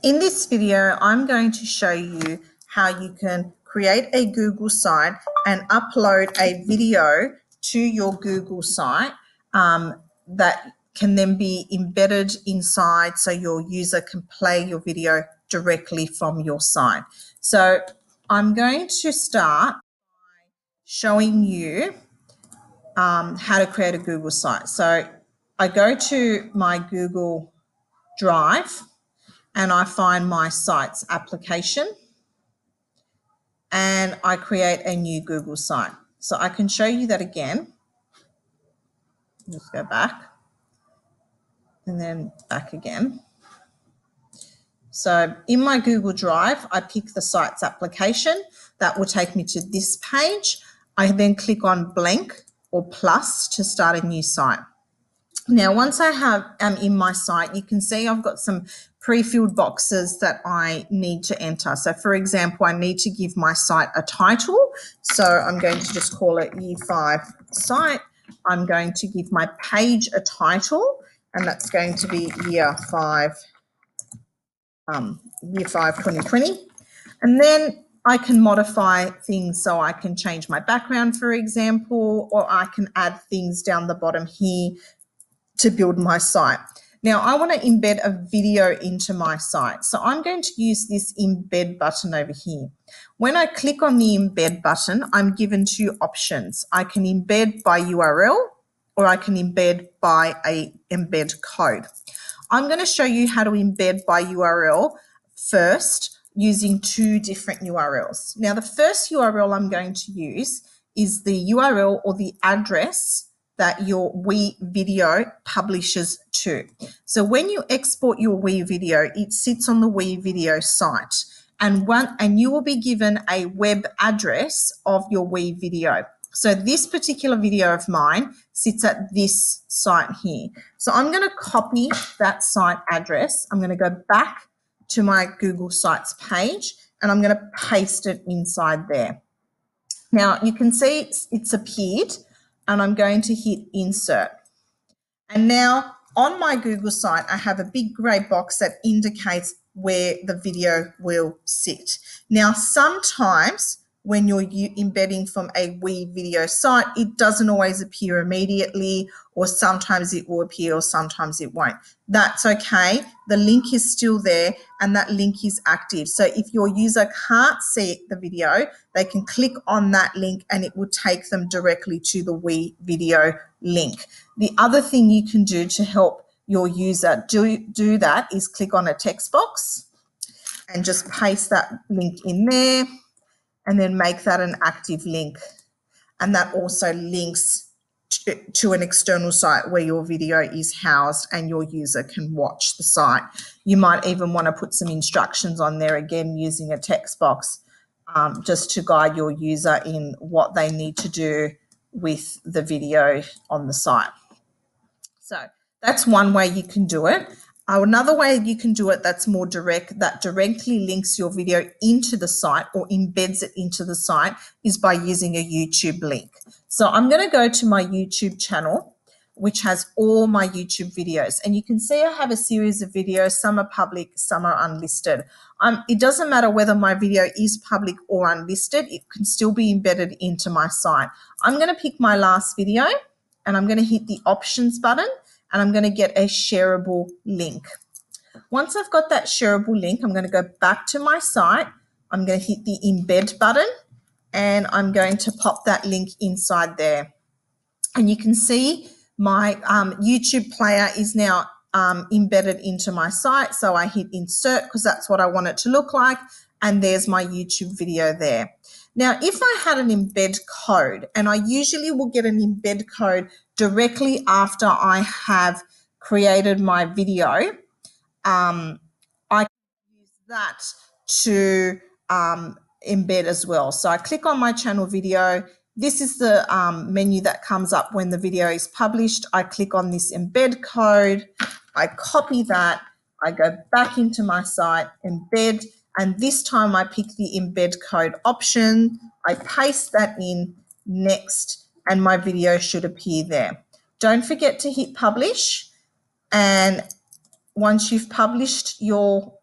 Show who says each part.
Speaker 1: In this video, I'm going to show you how you can create a Google site and upload a video to your Google site that can then be embedded inside so your user can play your video directly from your site. So I'm going to start by showing you how to create a Google site. So I go to my Google Drive and I find my site's application and I create a new Google site. So I can show you that again. Just go back and then back again. So in my Google Drive, I pick the site's application. That will take me to this page. I then click on blank or plus to start a new site. Now, once I am in my site, you can see I've got some pre-filled boxes that I need to enter. So, for example, I need to give my site a title. So I'm going to just call it Year 5 site. I'm going to give my page a title, and that's going to be Year 5 2020. And then I can modify things, so I can change my background, for example, or I can add things down the bottom here to build my site. Now I want to embed a video into my site. So I'm going to use this embed button over here. When I click on the embed button, I'm given two options. I can embed by URL or I can embed by a embed code. I'm going to show you how to embed by URL first using two different URLs. Now the first URL I'm going to use is the URL or the address that your WeVideo publishes to. So when you export your WeVideo, it sits on the WeVideo site, and you will be given a web address of your WeVideo. So this particular video of mine sits at this site here. So I'm going to copy that site address. I'm going to go back to my Google Sites page and I'm going to paste it inside there. Now you can see it's appeared, and I'm going to hit insert. And now on my Google site, I have a big grey box that indicates where the video will sit. Now, sometimes when you're embedding from a WeVideo site, it doesn't always appear immediately, or sometimes it will appear or sometimes it won't. That's okay. The link is still there and that link is active. So if your user can't see the video, they can click on that link and it will take them directly to the WeVideo link. The other thing you can do to help your user do that is click on a text box and just paste that link in there and then make that an active link. And that also links to an external site where your video is housed and your user can watch the site. You might even want to put some instructions on there, again using a text box, just to guide your user in what they need to do with the video on the site. So that's one way you can do it. Another way you can do it that's more direct, that directly links your video into the site or embeds it into the site, is by using a YouTube link. So I'm going to go to my YouTube channel, which has all my YouTube videos. And you can see I have a series of videos. Some are public, some are unlisted. It doesn't matter whether my video is public or unlisted. It can still be embedded into my site. I'm going to pick my last video and I'm going to hit the options button and I'm going to get a shareable link. Once I've got that shareable link, I'm going to go back to my site. I'm going to hit the embed button and I'm going to pop that link inside there. And you can see my YouTube player is now embedded into my site. So I hit insert because that's what I want it to look like. And there's my YouTube video there. Now, if I had an embed code, and I usually will get an embed code directly after I have created my video, I can use that to embed as well. So I click on my channel video. This is the menu that comes up when the video is published. I click on this embed code. I copy that. I go back into my site, embed, and this time I pick the embed code option. I paste that in, next, and my video should appear there. Don't forget to hit publish, and once you've published your